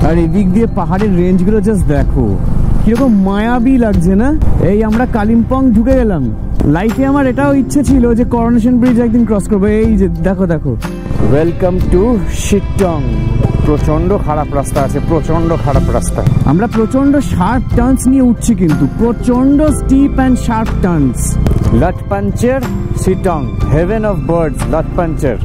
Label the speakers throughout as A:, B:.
A: আর এদিক দিয়ে পাহাড়ের রেঞ্জগুলো জাস্ট দেখো কিরকম মায়াবী লাগছে না। এই আমরা কালিম্পং ঢুকে গেলাম। লাইফে আমার এটাও ইচ্ছে ছিল যে করোনেশন ব্রিজ একদিন ক্রস করবো। এই যে দেখো দেখো, ওয়েলকাম টু শিটং। প্রচন্ড খারাপ রাস্তা আছে, প্রচন্ড খারাপ রাস্তা। আমরা প্রচন্ড শার্প টার্নস নিয়ে উঠছি, কিন্তু প্রচন্ড স্টিপ অ্যান্ড শার্প টার্নস। লাটপাঞ্চের শিটং, হেভেন অফ বার্ডস লাটপাঞ্চের।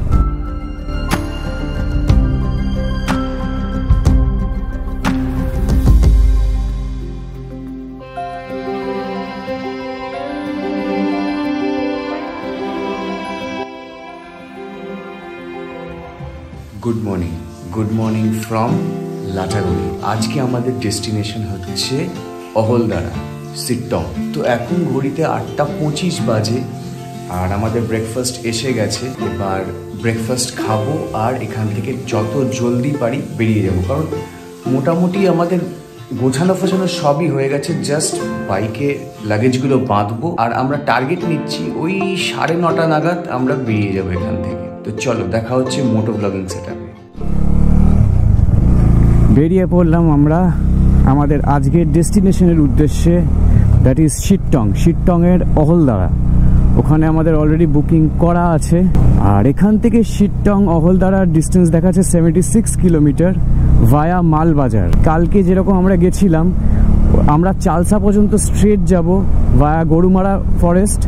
B: Good morning from Lataguri. আজকে আমাদের ডেস্টিনেশন হচ্ছে অহলদারা, শিটং। তো এখন ঘড়িতে 8:25 বাজে আর আমাদের ব্রেকফাস্ট এসে গেছে। এবার ব্রেকফাস্ট খাবো আর এখান থেকে যত জলদি পারি বেরিয়ে যাবো, কারণ মোটামুটি আমাদের গোছানো ফোছানো সবই হয়ে গেছে। জাস্ট বাইকে লাগেজগুলো বাঁধবো আর আমরা টার্গেট নিচ্ছি ওই 9:30 নাগাদ আমরা বেরিয়ে যাবো এখান থেকে। তো চলো, দেখা হচ্ছে মোটো ব্লগিং সেটআপে।
A: বেরিয়ে পড়লাম আমরা আমাদের আজকের ডেস্টিনেশনের উদ্দেশ্যে, দ্যাট ইজ শিটং। শিটংয়ের অহলদারা, ওখানে আমাদের অলরেডি বুকিং করা আছে। আর এখান থেকে শিটং অহলদারার ডিস্টেন্স দেখাচ্ছে 76 কিলোমিটার ভায়া মালবাজার। কালকে যেরকম আমরা গেছিলাম, আমরা চালসা পর্যন্ত স্ট্রেট যাব ভায়া গরুমারা ফরেস্ট,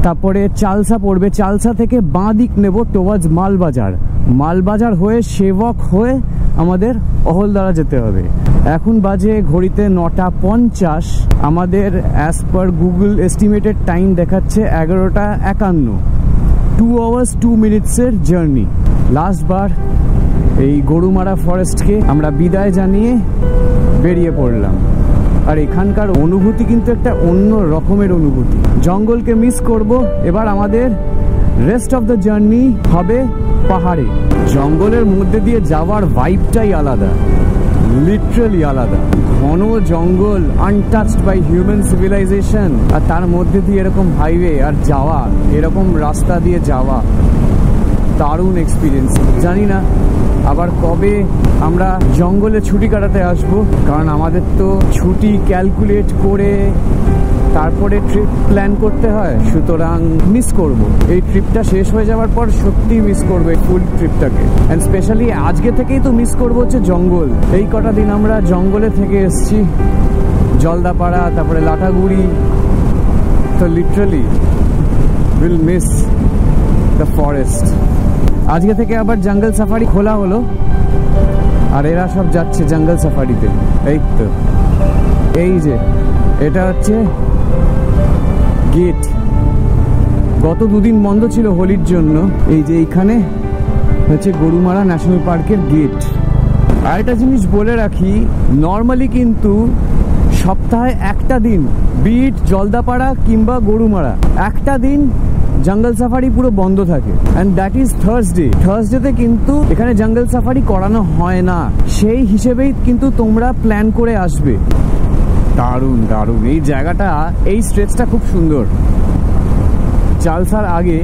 A: তারপরে চালসা পড়বে, চালসা থেকে বাঁ দিক নেব টুয়ার্ডস মালবাজার, মালবাজার হয়ে সেবক হয়ে আমাদের অহলদারা যেতে হবে। এখন বাজে ঘড়িতে 9:50। আমাদের as per Google estimated time দেখাচ্ছে 11:51। 2 hours 2 minutes জার্নি। লাস্টবার এই গরুমারা ফরেস্টকে আমরা বিদায় জানিয়ে বেরিয়ে পড়লাম। আর এখানকার অনুভূতি কিন্তু একটা অন্য রকমের অনুভূতি। জঙ্গলকে মিস করব। এবার আমাদের রেস্ট অফ দ্য জার্নি হবে পাহাড়ে। জঙ্গলের মধ্যে দিয়ে যাওয়ার ভাইবটাই আলাদা, লিটারালি আলাদা। ঘন জঙ্গল, আনটাচড বাই হিউম্যান সিভিলাইজেশন, আর তার মধ্যে দিয়ে এরকম হাইওয়ে আর যাওয়া, এরকম রাস্তা দিয়ে যাওয়া, দারুণ এক্সপিরিয়েন্স। জানি না আবার কবে আমরা জঙ্গলে ছুটি কাটাতে আসবো, কারণ আমাদের তো ছুটি ক্যালকুলেট করে তারপরে ট্রিপ প্ল্যান করতে হয়। সুতরাং মিস করব এই ট্রিপটা। শেষ হয়ে যাওয়ার পর সত্যি মিস করবো এই ফুল ট্রিপটাকে। অ্যান্ড স্পেশালি আজকে থেকেই তো মিস করবো হচ্ছে জঙ্গল। এই কটা দিন আমরা জঙ্গলে থেকে এসছি, জলদাপাড়া, তারপরে লাটাগুড়ি। তো literally will miss the forest. আজকে থেকে আবার জঙ্গল সাফারি খোলা হলো আর এরা সব যাচ্ছে জঙ্গল সাফারিতে। এই তো, এই যে এটা হচ্ছে গেট। গত 2 দিন বন্ধ ছিল হোলির জন্য। এই যে এইখানে হচ্ছে গরুমারা ন্যাশনাল পার্কের গেট। আর একটা জিনিস বলে রাখি, নর্মালি কিন্তু সপ্তাহে একটা দিন, বিট জলদাপাড়া কিংবা গরুমারা, একটা দিন জঙ্গল সাফারি পুরো বন্ধ থাকে, অ্যান্ড দ্যাট ইজ থার্সডে। থার্সডেতে কিন্তু এখানে জঙ্গল সাফারি করানো হয় না। সেই হিসেবেই কিন্তু তোমরা প্ল্যান করে আসবে। দারুণ দারুণ এই জায়গাটা, এই স্ট্রেচটা খুব সুন্দর। চালসার আগে,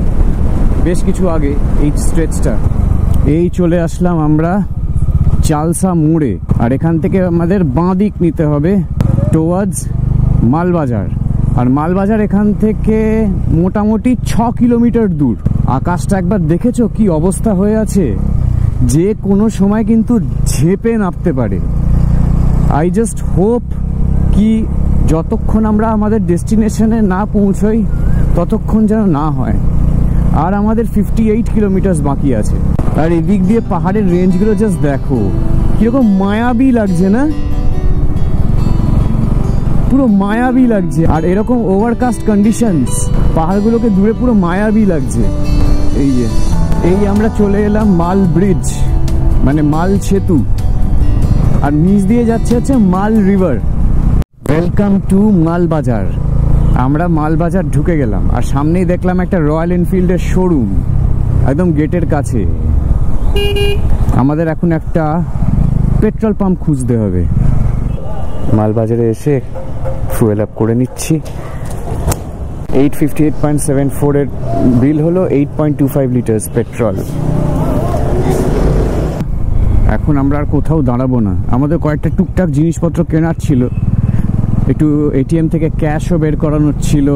A: বেশ কিছু আগে এই স্ট্রেচটা। এই চলে আসলাম আমরা চালসা মোড়ে, আর এখান থেকে আমাদের বাঁ দিক নিতে হবে টুয়ার্ডস মালবাজার। আর মালবাজার এখান থেকে মোটামুটি 6 কিলোমিটার দূর। আকাশটা একবার দেখেছো কি অবস্থা হয়ে আছে, যে কোনো সময় কিন্তু ঝেঁপে নামতে পারে। আই জাস্ট হোপ কি যতক্ষণ আমরা আমাদের ডেস্টিনেশনে না পৌঁছই ততক্ষণ যেন না হয়। আর আমাদের 58 কিলোমিটার বাকি আছে। আর এদিক দিয়ে পাহাড়ের রেঞ্জগুলো জাস্ট দেখো কিরকম মায়াবী লাগছে না, পুরো মায়াবী লাগছে। আর এরকম ওভারকাস্ট কন্ডিশনস পাহাড়গুলোকে দূরে পুরো মায়াবী লাগছে। এই যে এই আমরা চলে এলাম মাল ব্রিজ, মানে মাল সেতু, আর নিচ দিয়ে যাচ্ছে হচ্ছে মাল রিভার। Welcome to Malbazar. আমরা মালবাজার ঢুকে গেলাম আর সামনেই দেখলাম একটা রয়্যাল এনফিল্ডের শোরুম একদম গেটের কাছে। আমাদের এখন একটা পেট্রোল পাম্প খুঁজতে হবে। মালবাজারে এসে ফুয়েল আপ করে নিচ্ছি। 858.74 এর বিল হলো 8.25 লিটার্স পেট্রোল। এখন আমরা আর কোথাও দাঁড়াবো না, আমাদের কয়েকটা টুকটাক জিনিসপত্র কেনার ছিল, একটু এটিএম থেকে ক্যাশও বের করানোর ছিল,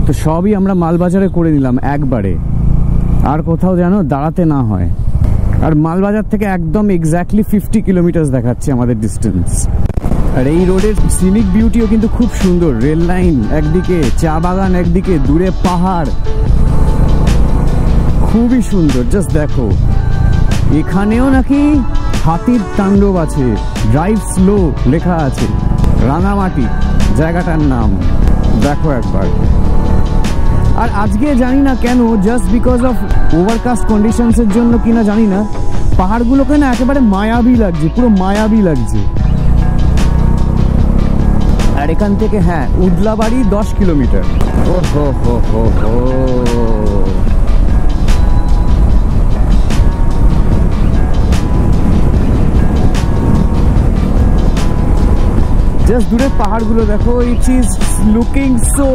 A: তো সবই আমরা মালবাজারে করে নিলাম একবারে, আর কোথাও যেন দাঁড়াতে না হয়। আর মালবাজার থেকে একদম এক্স্যাক্টলি 50 কিলোমিটার দেখাচ্ছে আমাদের ডিস্টেন্স। আর এই রোডের সিনিক বিউটিও কিন্তু খুব সুন্দর, রেল লাইন একদিকে, চা বাগান একদিকে, দূরে পাহাড়, খুবই সুন্দর। জাস্ট দেখো, এখানেও নাকি হাতির তাণ্ডব আছে, ড্রাইভ স্লো লেখা আছে, রাঙামাটি জায়গাটার নাম, দেখো একবার। আর আজকে জানি না কেন, জাস্ট বিকজ অফ ওভারকাস্ট কন্ডিশনসের জন্য কিনা জানি না, পাহাড়গুলোকে না একেবারে মায়াবী লাগছে, পুরো মায়াবী লাগছে। আর এখান থেকে হ্যাঁ, উদলাবাড়ি 10 কিলোমিটার। ও হো হো হো হো, জাস্ট দূরের পাহাড়গুলো দেখো, it is looking so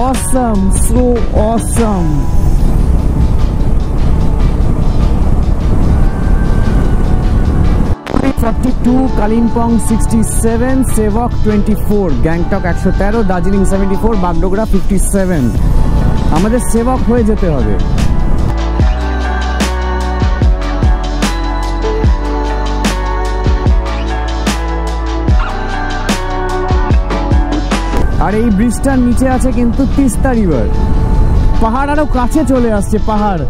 A: awesome, so awesome. Kalimpong 67, Sevoke 24, Gangtok 113, Darjeeling 74, Bagdogra 57। আমাদের সেভক হয়ে যেতে হবে। আর এই ব্রিজটার নিচে আছে কিন্তু তিস্তা রিভার, পাহাড় আরো কাছে চলে আসছে, পাহাড়।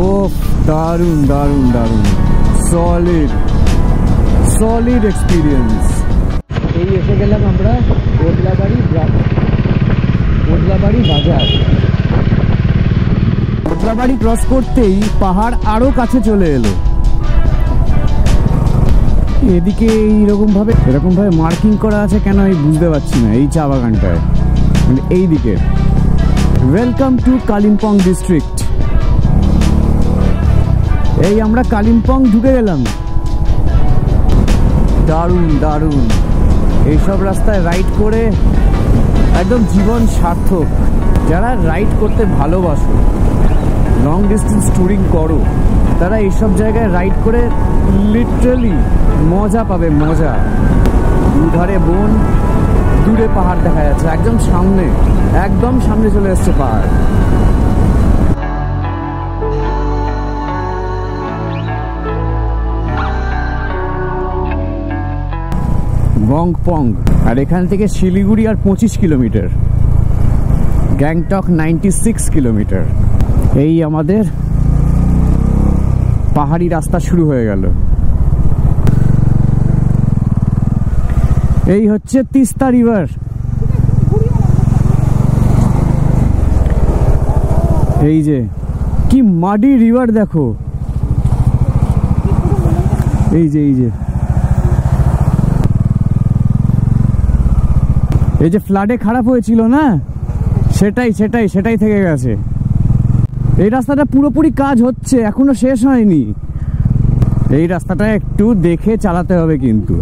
A: ও দারুণ দারুণ দারুণ, সলিড সলিড এক্সপিরিয়েন্স। এই এসে গেলাম আমরা ওদলাবাড়ি বাজার। ওদলাবাড়ি ক্রস করতেই পাহাড় আরো কাছে চলে এলো। এদিকে এরকম ভাবে মার্কিং করা আছে কেন আমি বুঝতে পারছি না, এই চা বাগানটায়, মানে এই দিকে। Welcome to Kalimpong district. এই আমরা কালিম্পং ঢুকে গেলাম। দারুণ দারুণ, এইসব রাস্তায় রাইড করে একদম জীবন সার্থক। যারা রাইড করতে ভালোবাসো, লং ডিস্টেন্স ট্যুরিং করো, তারা এইসব জায়গায় রাইড করে লিটারালি মজা পাবে, মজা। দুধারে বন, দূরে পাহাড় দেখা যাচ্ছে, একদম সামনে চলে এসছে পাহাড়। গংপং, আর এখান থেকে শিলিগুড়ি আর 25 কিলোমিটার, গ্যাংটক 96 কিলোমিটার। এই আমাদের পাহাড়ি রাস্তা শুরু হয়ে গেল। এই হচ্ছে তিস্তা রিভার। এই যে কি মাডি রিভার দেখো, এই যে ফ্লাডে খারাপ হয়েছিল না, সেটাই থেকে গেছে। এই রাস্তাটা পুরোপুরি কাজ হচ্ছে, এখনো শেষ হয়নি। এই রাস্তাটা একটু দেখে চালাতে হবে কিন্তু,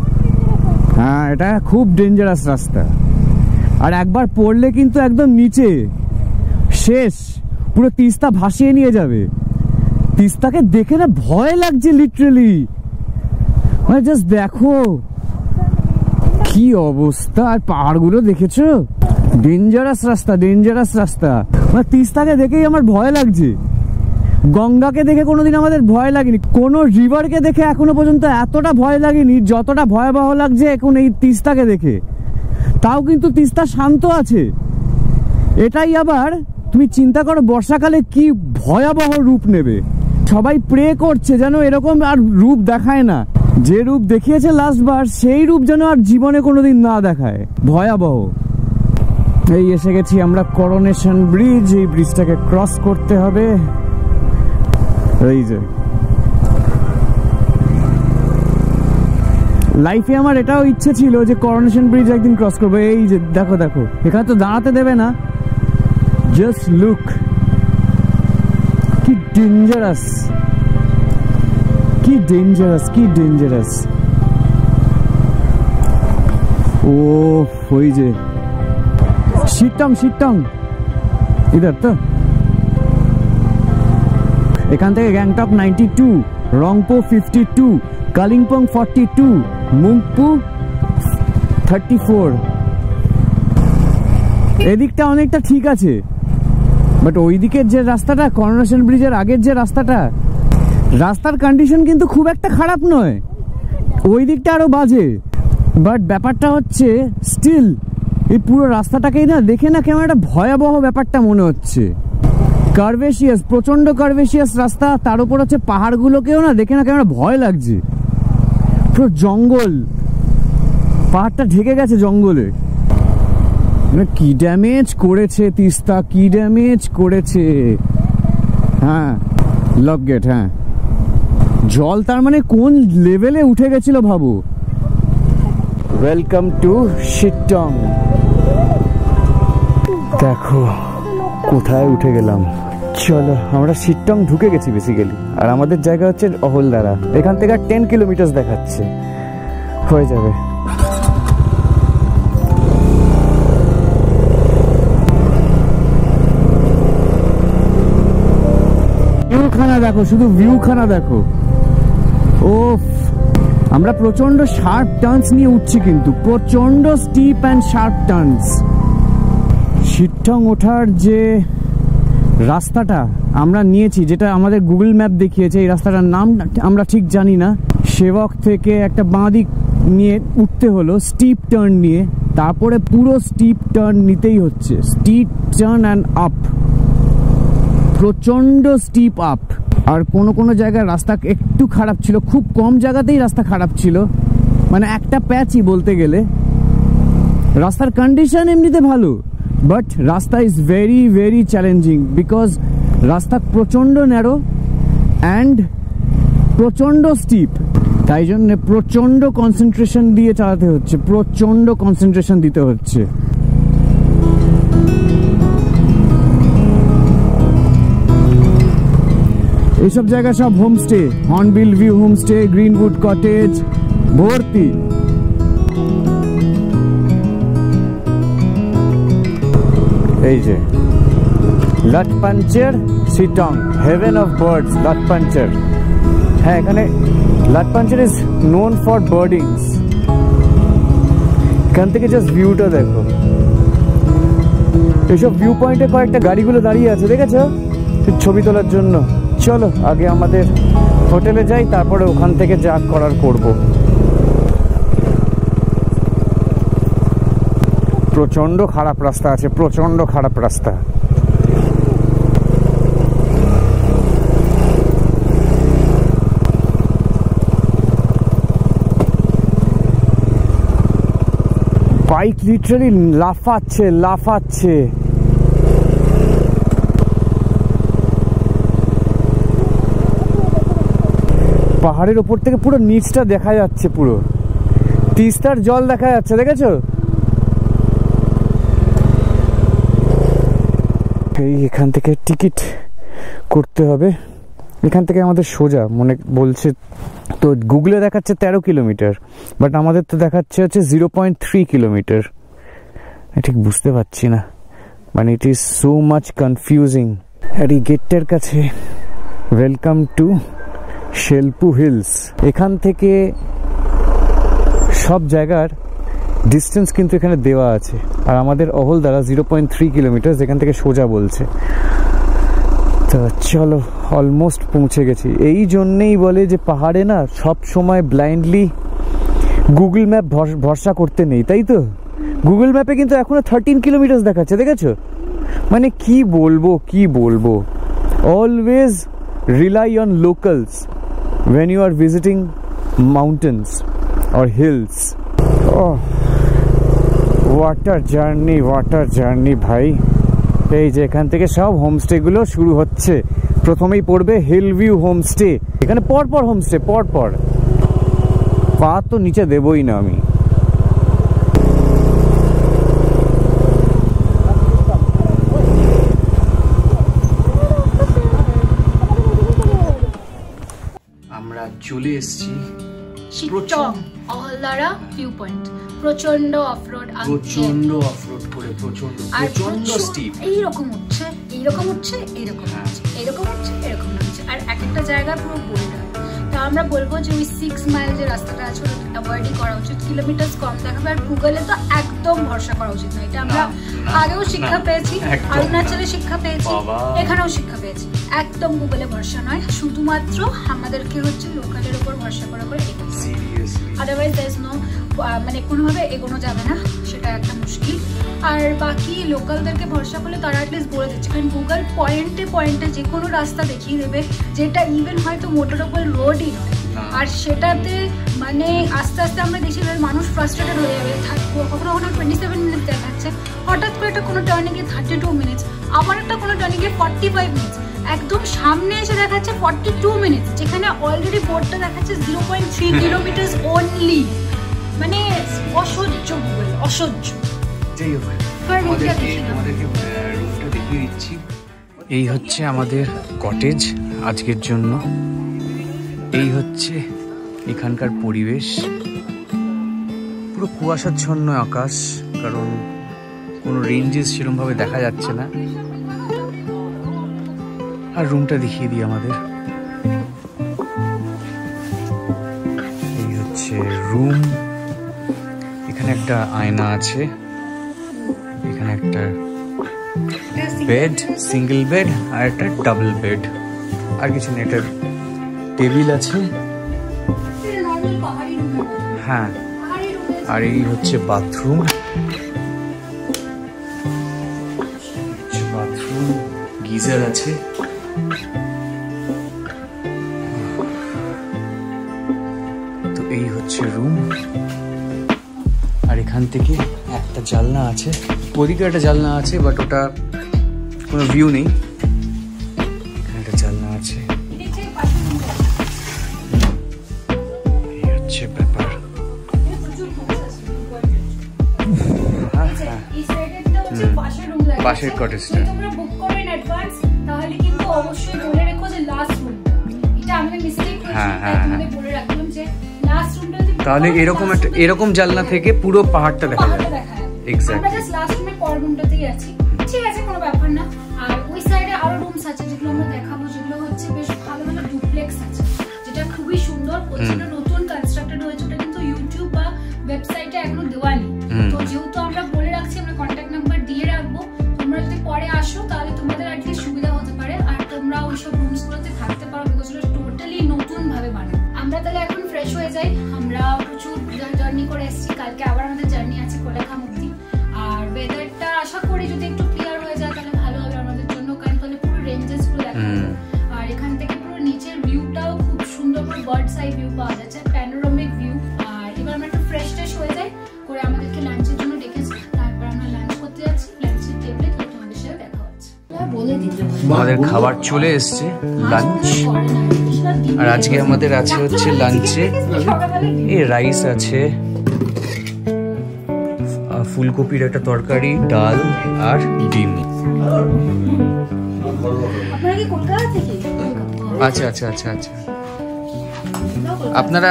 A: হ্যাঁ এটা খুব ডেঞ্জারাস রাস্তা। আর একবার পড়লে কিন্তু একদম নিচে শেষ, পুরো তিস্তা ভাসিয়ে নিয়ে যাবে। তিস্তাকে দেখে না ভয় লাগছে লিটারালি, মানে জাস্ট দেখো কি অবস্থা। আর পাহাড়গুলো দেখেছো, ডেঞ্জারাস রাস্তা। মানে তিস্তাকে দেখেই আমার ভয় লাগছে। গঙ্গাকে দেখে কোনোদিন আমাদের ভয় লাগেনি, কোনো রিভারকে দেখে এখনো পর্যন্ত এতটা ভয় লাগেনি যতটা ভয়াবহ লাগছে এখন এই তিস্তাকে দেখে। তাও কিন্তু তিস্তা শান্ত আছে। এটাই আবার তুমি চিন্তা করো বর্ষাকালে কি ভয়াবহ রূপ নেবে। সবাই প্রে করছে যেন এরকম আর রূপ দেখায় না, যে রূপ দেখিয়েছে লাস্ট বার সেই রূপ যেন আর জীবনে কোনোদিন না দেখায়, ভয়াবহ। এই এসে গেছি আমরা করোনেশন ব্রিজ। এই ব্রিজটাকে ক্রস করতে হবে। এই যে লাইফে আমার এটাও ইচ্ছে ছিল যে করোনেশন ব্রিজ একদিন ক্রস করবো। এই যে দেখো এখানে তো দাঁড়াতে দেবে না, জাস্ট লুক কি ডেঞ্জারাস। ও ওই যে শিটং ইধার তো। এখান থেকে গ্যাংটক 92, রংপো 52, কালিম্পং 42, মুংপু 34। এদিকটা অনেকটা ঠিক আছে, বাট ওই দিকের যে রাস্তাটা, করোনেশন ব্রিজের আগের যে রাস্তাটা, রাস্তার কন্ডিশন কিন্তু খুব একটা খারাপ নয়, ওই দিকটা আরো বাজে। বাট ব্যাপারটা হচ্ছে স্টিল এই পুরো রাস্তাটাকেই না দেখে না কেমন একটা ভয়াবহ ব্যাপারটা মনে হচ্ছে। কার্ভেশিয়াস, প্রচন্ড কার্ভেশিয়াস রাস্তা, তার উপর হচ্ছে পাহাড়গুলোকেও না দেখে না কেমন ভয় লাগছে। পুরো জঙ্গল, পাহাড়টা ঢেকে গেছে জঙ্গলে। কি ড্যামেজ করেছে তিস্তা, কি ড্যামেজ করেছে। হ্যাঁ, লক গেট, হ্যাঁ, জল তার মানে কোন লেভেলে উঠে গেছিল ভাবো। Welcome to Sittong. দেখো কোথায় উঠে গেলাম। চলো, আমরা শিটং ঢুকে গেছি বেসিক্যালি, আর আমাদের জায়গা হচ্ছে অহলদারা। এখান থেকে 10 কিলোমিটার দেখাচ্ছে, হয়ে যাবে। ভিউখানা দেখো, শুধু ভিউখানা দেখো। ওফ, আমরা প্রচন্ড শার্প টার্নস নিয়ে উঠছি, কিন্তু প্রচন্ড steep and sharp turns. Sittong ওঠার যে রাস্তাটা আমরা নিয়েছি, যেটা আমাদের গুগল ম্যাপ দেখিয়েছে, এই রাস্তাটার নাম আমরা ঠিক জানি না। সেবক থেকে একটা বাঁ দিক নিয়ে উঠতে হলো, স্টিপ টার্ন নিয়ে, তারপরে পুরো স্টিপ টার্ন নিতেই হচ্ছে। স্টিপ টার্ন অ্যান্ড আপ, প্রচন্ড স্টিপ আপ। আর কোনো জায়গায় রাস্তা একটু খারাপ ছিল, খুব কম জায়গাতেই রাস্তা খারাপ ছিল, মানে একটা প্যাচই বলতে গেলে। রাস্তার কন্ডিশন এমনিতে ভালো, বাট রাস্তা is very very challenging, because রাস্তা প্রচন্ড ন্যারো অ্যান্ড প্রচন্ড স্টিপ। তাই জন্য প্রচন্ড কনসেন্ট্রেশন দিয়ে চালাতে হচ্ছে, প্রচন্ড কনসেন্ট্রেশন দিতে হচ্ছে। এইসব জায়গা সব homestay, hornbill view homestay, Greenwood cottage ভর্তি। এই যে লাটপাঞ্চের শিটং, হেভেন অফ বার্ডস, লাটপাঞ্চের। হ্যাঁ, এখানে লাটপাঞ্চের ইজ নোন ফর বার্ডিংস। এখান থেকে জাস্ট ভিউটা দেখো। এইসব ভিউ পয়েন্টে কয়েকটা গাড়িগুলো দাঁড়িয়ে আছে, দেখেছো, ছবি তোলার জন্য। চলো আগে আমাদের হোটেলে যাই, তারপরে ওখান থেকে যা করার করব। প্রচন্ড খারাপ রাস্তা আছে, প্রচন্ড খারাপ রাস্তা। বাইক লিটারালি লাফাচ্ছে লাফাচ্ছে। পাহাড়ের ওপর থেকে পুরো নিচটা দেখা যাচ্ছে, পুরো তিস্তার জল দেখা যাচ্ছে, দেখেছো? এই এখান থেকে টিকিট করতে হবে, এখান থেকে আমাদের সোজা মনে বলছে তো, গুগলে দেখাচ্ছে 13 কিলোমিটার, বাট আমাদের তো দেখাচ্ছে হচ্ছে 0.3 কিলোমিটার। ঠিক বুঝতে পারছি না, মানে it is so much confusing. আর এই গেটটার কাছে ওয়েলকাম টু শেলপু হিলস। এখান থেকে সব জায়গার ডিস্টেন্স কিন্তু এখানে দেওয়া আছে, আর আমাদের অহলদারা 0.3 কিলোমিটার এখান থেকে সোজা বলছে। তো চলো, অলমোস্ট পৌঁছে গেছি। এই জন্যেই বলে যে পাহাড়ে না সব সময় ব্লাইন্ডলি গুগল ম্যাপ ভরসা করতে নেই, তাই তো? গুগল ম্যাপে কিন্তু এখনো 13 কিলোমিটার দেখাচ্ছে, দেখেছো? মানে কি বলবো, always rely on locals when you are visiting mountains or hills. Oh, what a journey ভাই। এই যে এখান থেকে সব হোমস্টে গুলো শুরু হচ্ছে। প্রথমেই পড়বে হিল ভিউ হোমস্টে। এখানে পরপর হোমস্টে, পরপর। পা তো নিচে দেবই না আমি।
B: আমরা চলে এসেছি
C: শিটং অহলদারা ভিউ পয়েন্ট। প্রচন্ড অফরোড,
B: প্রচন্ড অফরোড করে, প্রচন্ড স্টিপ।
C: এইরকম উঠছে, এইরকম উঠছে, এইরকম উঠছে, এইরকম উঠছে, এরকম উঠছে, আর এক একটা জায়গা পুরো বোল্ডার। আমরা বলবো যে ওই 6 মাইল যে রাস্তাটা আছে ওটা অ্যাভয়েডই করা উচিত, কিলোমিটার কম দেখাবে। আর গুগলে তো একদম ভরসা করা উচিত না, এটা আমরা আগেও শিক্ষা পেয়েছি, অরুণাচলে শিক্ষা পেয়েছি, এখানেও শিক্ষা পেয়েছি। একদম গুগলে ভরসা নয়, শুধুমাত্র আমাদেরকে হচ্ছে লোকালের উপর ভরসা করে আদারওয়াইজ দ্যার ইজ নো, মানে কোনোভাবে এগোনো যাবে না, সেটা একটা মুশকিল। আর বাকি লোকালদেরকে ভরসা করলে তারা অ্যাটলিস্ট বলে দিচ্ছে, কারণ গুগল পয়েন্টে পয়েন্টে যে কোনো রাস্তা দেখিয়ে দেবে, যেটা ইভেন হয়তো মোটরেবল রোডই নয়। আর সেটাতে মানে আস্তে আস্তে আমরা দেখছি মানুষ ফ্রাস্ট্রেটেড হয়ে যাবে। কখনো কখনো 27 মিনিট দেখাচ্ছে, হঠাৎ করে একটা কোনো টার্নিংয়ে 32 মিনিটস, আবার একটা কোনো টার্নিংয়ে 45 মিনিটস, একদম সামনে এসে দেখাচ্ছে 42 মিনিটস, যেখানে অলরেডি বোর্ডটা দেখাচ্ছে 0.3 কিলোমিটার অনলি। মানে অসহ্য গুগল, অসহ্য।
B: যাই হোক, আমাদেরকে রুমটা দেখিয়ে দিচ্ছি। এই হচ্ছে আমাদের কটেজ আজকের জন্য। এই হচ্ছে এখানকার পরিবেশ, পুরো কুয়াশাচ্ছন্ন আকাশ, কারণ কোনো রেঞ্জেস সেরকমভাবে দেখা যাচ্ছে না। আর রুমটা দেখিয়ে দিই আমাদের। এই হচ্ছে রুম, এখানে একটা আয়না আছে, এখানে একটা বেড, সিঙ্গেল বেড, আর একটা ডাবল বেড, আর কিছু নেই। একটা টেবিল আছে, হ্যাঁ। আর এই হচ্ছে বাথরুম, গিজার আছে। তো এই হচ্ছে রুম। আর এখান থেকে একটা জানলা আছে, ওদিকে একটা জানলা আছে, বাট ওটা কোনো ভিউ নেই। এখানে একটা জানলা আছে। এই হচ্ছে ব্যাপার। পাশের কটেজটা তাহলে এরকম জানলা থেকে পুরো পাহাড়টা দেখা যায়। এক্স্যাক্টলি।
C: ঠিক আছে, কোনো ব্যাপার না। আর ওই সাইডে আরো রুমস আছে যেগুলো আমরা দেখাবো, যেগুলো হচ্ছে বেশ ভালো ভালো ডুপ্লেক্স আছে, যেটা খুবই সুন্দর, প্রচন্ড নতুন কনস্ট্রাক্টেড হয়েছে। ওটা কিন্তু ইউটিউব বা ওয়েবসাইটে এখনো দেওয়া নেই। তো যেহেতু আমরা বলে রাখছি, আমরা কন্ট্যাক্ট নাম্বার দিয়ে রাখবো, তোমরা যদি পরে আসো তাহলে তোমাদের আর কি সুবিধা হতে পারে, আর তোমরা ওইসব রুমস গুলোতে থাকতে পারো, বিকজ ওটা টোটালি নতুন ভাবে বানানো। আমরা তাহলে এখন ফ্রেশ হয়ে যাই। আমরা প্রচুর জার্নি করে এসেছি, কালকে আবার আমাদের জার্নি আছে কোলাঘাট অবধি। আর ওয়েদারটা আশা করি যদি একটু ক্লিয়ার হয়ে যায় তাহলে ভালো হবে আমাদের জন্য, কারণ তাহলে পুরো রেঞ্জেস গুলো দেখা যাবে। আর এখান থেকে পুরো নিচের ভিউটাও খুব সুন্দর করে বার্ডস আই ভিউ পাওয়া যাচ্ছে, প্যানোরামিক ভিউ। আর এবার আমরা একটু ফ্রেশ হয়ে যাই, করে আমাদেরকে লাঞ্চের জন্য ডেকেছি, তারপর আমরা লাঞ্চ করতে যাচ্ছি। লাঞ্চের টেবিলে তোমাদের সাথে দেখা হচ্ছে।
B: আমাদের খাবার চলে এসছে, লাঞ্চ। আর আজকে আমাদের আছে হচ্ছে লাঞ্চে এই রাইস আছে, ফুলকপির একটা তরকারি, ডাল আর ডিম। আচ্ছা আচ্ছা আচ্ছা আচ্ছা। আপনারা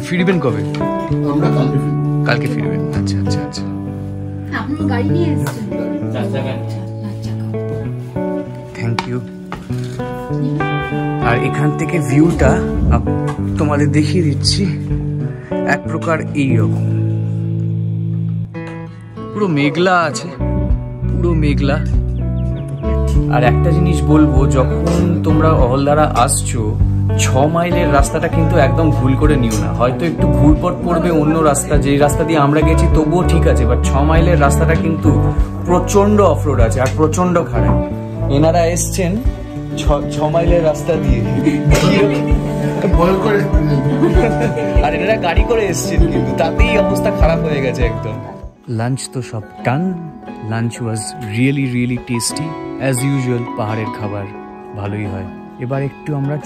B: ফিরবেন কবে? কালকে ফিরবেন। আচ্ছা আচ্ছা আচ্ছা। Thank you. আর এখান থেকে ভিউটা তোমাদের দেখিয়ে দিচ্ছি, এক প্রকার এইরকম, পুরো মেঘলা আছে, পুরো মেঘলা। আর একটা জিনিস বলবো, যখন তোমরা অহলদারা আসছো, 6 মাইলের রাস্তাটা কিন্তু একদম ভুল করে নিও না। হয়তো একটু ঘুরপথ পড়বে অন্য রাস্তা, যে রাস্তা দিয়ে আমরা গেছি তবুও ঠিক আছে, বাট 6 মাইলের রাস্তাটা কিন্তু প্রচন্ড অফরোড আছে আর প্রচন্ড খারাপ। এনারা এসছেন 6 মাইলের রাস্তা দিয়ে, আর এনারা গাড়ি করে এসছেন, কিন্তু তাতেই অবস্থা খারাপ হয়ে গেছে একদম। লাঞ্চ তো সব done. Lunch was really really tasty, as usual. পাহাড়ের খাবার ভালোই হয়। এবার একটু আমরা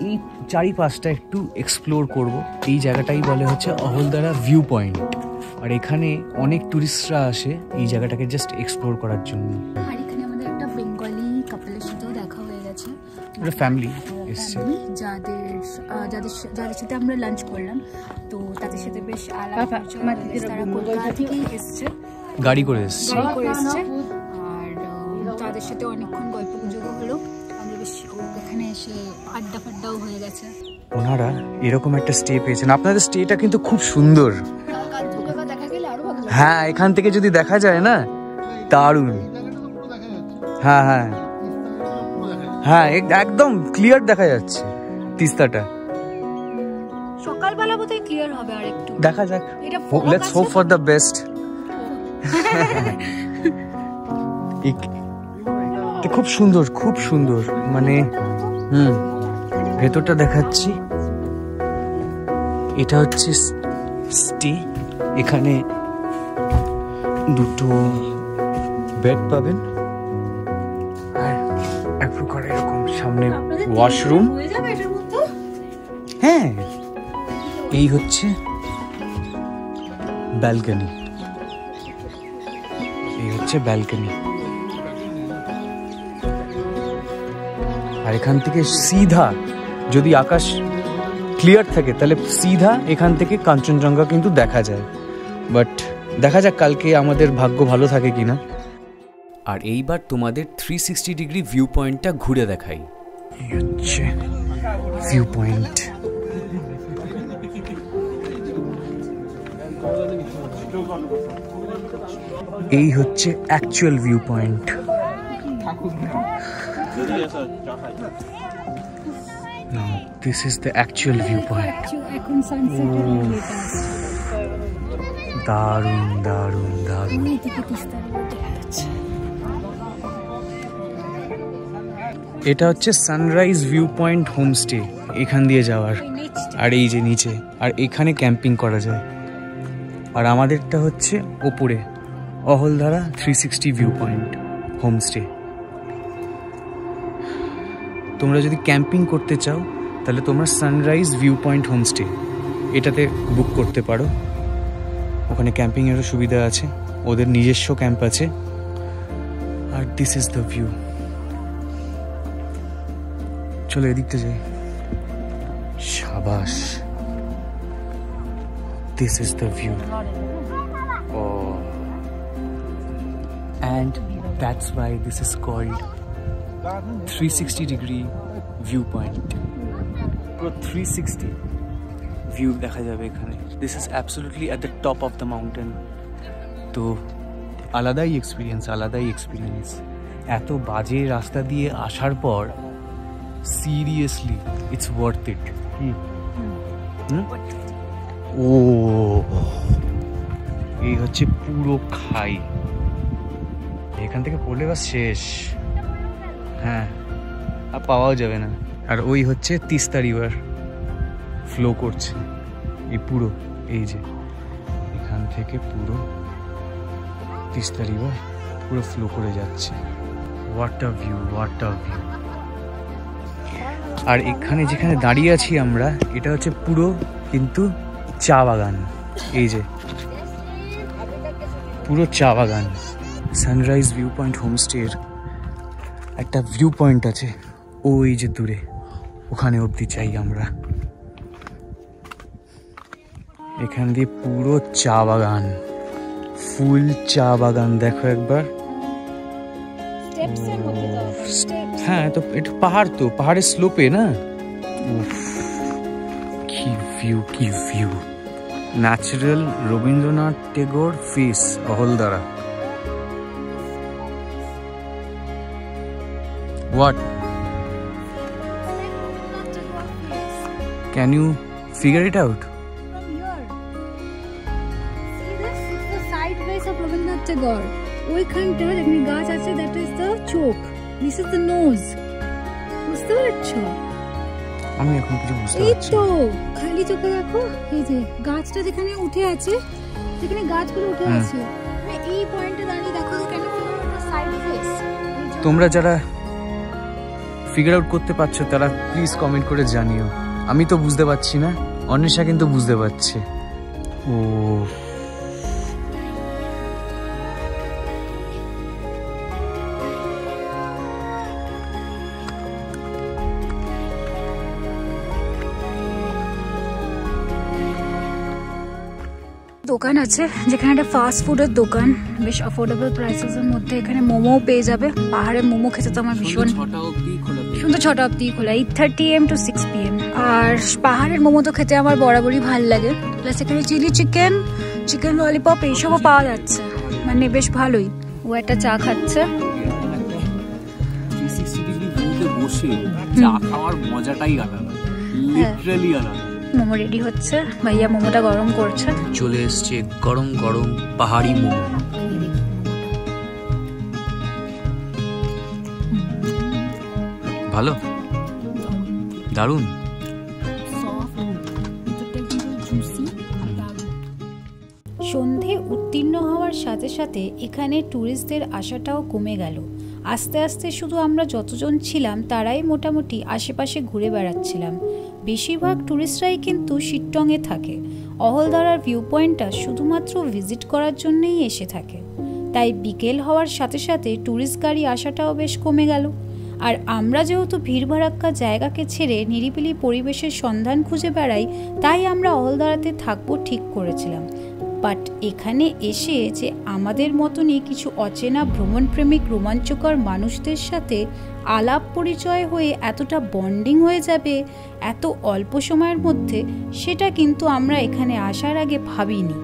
B: এই চারিপাশটা একটু এক্সপ্লোর করব। এই জায়গাটাই বলে হচ্ছে অহলদারা ভিউ পয়েন্ট, আর এখানে অনেক টুরিস্টরা আসে এই জায়গাটাকে জাস্ট এক্সপ্লোর করার জন্য।
C: আর এখানে আমাদের একটা বেঙ্গলি কাপলের সাথেও দেখা হয়ে গেছে,
B: একটা ফ্যামিলি এসছে,
C: যাদের সাথে আমরা লাঞ্চ করলাম। তো তাদের সাথে বেশ আলাদা, তারা কলকাতা থেকেই এসছে,
B: গাড়ি করে এসছে।
C: আর তাদের সাথে অনেকক্ষণ গল্প গুজব হলো, আমরা বেশ এখানে এসে আড্ডা ফাড্ডাও হয়ে গেছে।
A: ওনারা এরকম একটা স্টে পেয়েছেন। আপনাদের স্টেটা কিন্তু খুব সুন্দর। হ্যাঁ, এখান থেকে যদি দেখা যায় না, দারুণ। হ্যাঁ হ্যাঁ হ্যাঁ, একদম ক্লিয়ার দেখা যাচ্ছে তিস্তাটা।
C: সকালবেলা বোধহয় ক্লিয়ার হবে আর একটু
A: দেখা যাক, let's hope for the best. খুব সুন্দর, খুব সুন্দর, মানে ভেতরটা দেখাচ্ছি। এটা হচ্ছে স্টে, এখানে দুটো বেড পাবেন আর এক প্রকার এরকম সামনে ওয়াশরুম। হ্যাঁ, এই হচ্ছে ব্যালকনি, এই হচ্ছে ব্যালকনি। আর এখান থেকে সিধা, যদি আকাশ ক্লিয়ার থাকে তাহলে সিধা এখান থেকে কাঞ্চনজঙ্ঘা কিন্তু দেখা যায়। বাট দেখা যাক কালকে আমাদের ভাগ্য ভালো থাকে কিনা।
B: আর এইবার তোমাদের 360 ডিগ্রি ভিউ পয়েন্টটা ঘুরে দেখাই।
A: এই হচ্ছে ভিউ পয়েন্ট। এই হচ্ছে actual view point. Now this is the actual viewpoint. দারুণ দারুণ দারুণ। এটা হচ্ছে সানরাইজ ভিউ পয়েন্ট হোমস্টে, এখান দিয়ে যাওয়ার। আর এই যে নিচে, আর এখানে ক্যাম্পিং করা যায়। আর আমাদেরটা হচ্ছে ওপরে অহলধারা 360 ভিউ পয়েন্ট হোমস্টে। তোমরা যদি ক্যাম্পিং করতে চাও তাহলে তোমরা সানরাইজ ভিউ পয়েন্ট হোমস্টে এটাতে বুক করতে পারো। ওখানে ক্যাম্পিংয়েরও সুবিধা আছে, ওদের নিজস্ব ক্যাম্প আছে। আর দিস ইজ দ্য ভিউ। চলো এদিকটা যাই। শাবাশ, this is the view. And that's why this is called 360 degree viewpoint. 360 view দেখা যাবে এখানে। This is absolutely at the top of the mountain. তো আলাদাই এক্সপিরিয়েন্স, আলাদাই এক্সপিরিয়েন্স। এত বাজে রাস্তা দিয়ে আসার পর সিরিয়াসলি ইটস ওয়ার্থ ইট। ও, এই হচ্ছে পুরো খাই, এখান থেকে পড়লে বাস শেষ। হ্যাঁ, আর পাওয়াও যাবে না। আর ওই হচ্ছে তিস্তা রিভার ফ্লো করছে, এই পুরো, এই যে এখান থেকে পুরো তিস্তা রিভার পুরো ফ্লো করে যাচ্ছে। What a view, what a view. আর এখানে যেখানে দাঁড়িয়ে আছি আমরা, এটা হচ্ছে পুরো কিন্তু চা বাগান। এই যে পুরো চা বাগান। সানরাইজ ভিউ পয়েন্ট হোমস্টের একটা ভিউ পয়েন্ট আছে ওই যে দূরে, ওখানে অবধি চাই আমরা। এখান দিয়ে পুরো চা বাগান, ফুল চা বাগান। দেখো একবার। হ্যাঁ, তো এটা পাহাড়, তো পাহাড়ের স্লোপে না। কি ভিউ, কি view. Natural Rabindranath Tagore face, Ahaldara. What? Can you figure it out?
C: From here. See this? It's the side face of Rabindranath Tagore. ওইখানটা যেখানে গাছ আছে, that is the চোখ. This is the nose. বুঝতে পারছো?
A: আমি এখন কিছু বুঝতে পারছি।
C: এই তো খালি চোখে দেখো, এই যে গাছটা যেখানে উঠে আছে, যেখানে গাছগুলো উঠে আছে, মানে এই পয়েন্টে দাঁড়িয়ে দেখো কেন সাইড ফেস।
A: তোমরা যারা ফিগার আউট করতে পারছো তারা প্লিজ কমেন্ট করে জানিও। আমি তো বুঝতে পারছি না, অন্বেষা কিন্তু বুঝতে পারছে। ও,
C: দোকান আছে যেখানে একটা ফাস্ট ফুডের দোকান, বেশ অ্যাফোর্ডেবল প্রাইসেস এর মধ্যে। এখানে মোমো পেয়ে যাবে। পাহাড়ে মোমো খেতে তো আমার ভীষণ পর্যন্ত 6টা অবধি খোলা, 8:30 AM to 6 PM। আর পাহাড়ের মোমো তো খেতে আমার বরাবরই ভালো লাগে, প্লাস এখানে চিলি চিকেন, চিকেন ললিপপ এইসবও পাওয়া যাচ্ছে, মানে বেশ ভালোই। ও একটা চা খাচ্ছে।
A: বসে চা খাওয়ার মজাটাই আলাদা, লিটারালি আলাদা।
C: মোমো রেডি হচ্ছে, ভাইয়া মোমোটা গরম করছে।
B: চলে এসছে গরম গরম পাহাড়ি মোমো। ভালো, দারুণ।
C: সন্ধে উত্তীর্ণ হওয়ার সাথে সাথে এখানে ট্যুরিস্টদের আসাটাও কমে গেল। আস্তে আস্তে শুধু আমরা যতজন ছিলাম তারাই মোটামুটি আশেপাশে ঘুরে বেড়াচ্ছিলাম। বেশিরভাগ ট্যুরিস্টরাই কিন্তু শিটটংয়ে থাকে। অহলদারার ভিউ পয়েন্টটা শুধুমাত্র ভিজিট করার জন্যই এসে থাকে, তাই বিকেল হওয়ার সাথে সাথে ট্যুরিস্ট গাড়ি আসাটাও বেশ কমে গেল। আর আমরা যেহেতু ভিড়ভাড়াক্কা জায়গাকে ছেড়ে নিরিবিলি পরিবেশের সন্ধান খুঁজে বেড়াই, তাই আমরা অহলদারাতে থাকবো ঠিক করেছিলাম। বাট এখানে এসে যে আমাদের মতনই কিছু অচেনা ভ্রমণপ্রেমিক রোমাঞ্চকর মানুষদের সাথে আলাপ পরিচয় হয়ে এতটা বন্ডিং হয়ে যাবে এত অল্প সময়ের মধ্যে, সেটা কিন্তু আমরা এখানে আসার আগে ভাবিনি।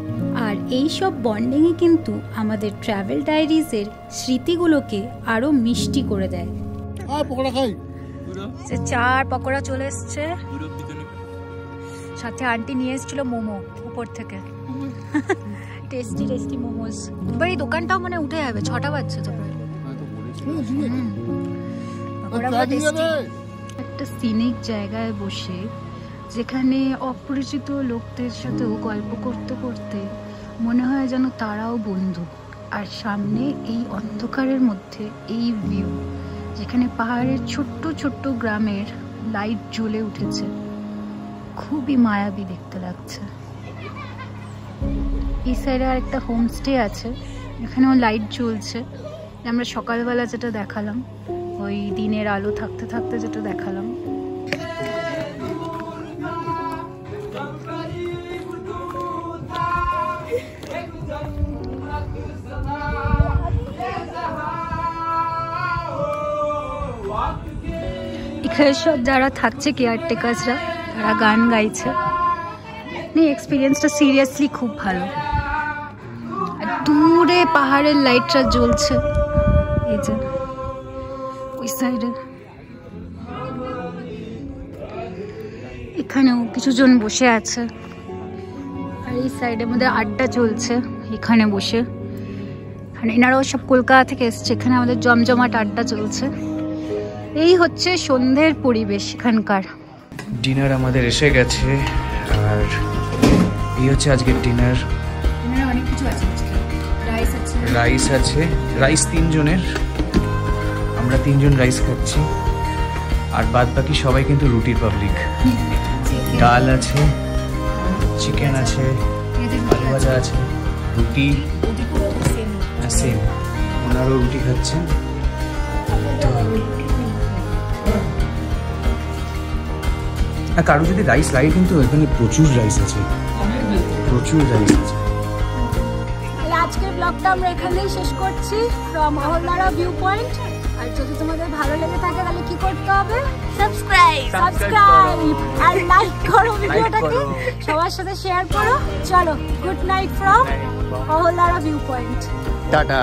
C: আর এই সব বন্ডিংই কিন্তু আমাদের ট্রাভেল ডায়েরিজের স্মৃতিগুলোকে আরও মিষ্টি করে দেয়। চা আর পকোড়া চলে এসছে, সাথে আন্টি নিয়ে এসেছিল মোমো উপর থেকে, টেস্টি টেস্টি মোমোস। এবার এই দোকানটাও মানে উঠে যাবে, 6টা বাজছে তো প্রায়। একটা সিনিক জায়গায় বসে, যেখানে অপরিচিত লোকদের সাথেও গল্প করতে করতে মনে হয় যেন তারাও বন্ধু। আর সামনে এই অন্ধকারের মধ্যে এই ভিউ, যেখানে পাহাড়ের ছোট্ট ছোট্ট গ্রামের লাইট জ্বলে উঠেছে, খুবই মায়াবী দেখতে লাগছে। এই সাইডে আর একটা হোমস্টে আছে, এখানেও লাইট জ্বলছে। আমরা সকালবেলা যেটা দেখালাম, ওই দিনের আলো থাকতে থাকতে যেটা দেখালাম। এখানে সব যারা থাকছে কেয়ারটেকার্সরা, তারা গান গাইছে। এক্সপিরিয়েন্সটা সিরিয়াসলি খুব ভালো। আর দূরে পাহাড়ের লাইটটা জ্বলছে, এই যে ওই সাইডে। এখানেও কিছুজন বসে আছে, আর এই সাইডের মধ্যে আড্ডা চলছে এখানে বসে। এখানে এনারাও সব কলকাতা থেকে এসছে, এখানে আমাদের জমজমাট আড্ডা চলছে। এই হচ্ছে সন্ধ্যের পরিবেশ এখানকার।
B: ডিনার আমাদের এসে গেছে, আর এই হচ্ছে আজকের ডিনার।
C: অনেক কিছু আছে,
B: রাইস আছে, রাইস 3 জনের, আমরা 3 জন রাইস খাচ্ছি, আর বাদ বাকি সবাই কিন্তু রুটির পাবলিক। ডাল আছে, চিকেন আছে, আলু ভাজা আছে, রুটি সেম, ওনারও রুটি খাচ্ছেন। কারো যদি রাইস লাগে, কিন্তু এখানে প্রচুর রাইস আছে, প্রচুর রাইস আছে।
C: আজকের ব্লগটা আমরা এখানেই শেষ করছি ফ্রম অহলদারা ভিউ পয়েন্ট। আর যদি তোমাদের ভালো লেগে থাকে তাহলে কি করতে হবে? সাবস্ক্রাইব আর লাইক করো ভিডিওটাকে, সবার সাথে শেয়ার করো। চলো, good night from Ahaldara view point.
B: Tata.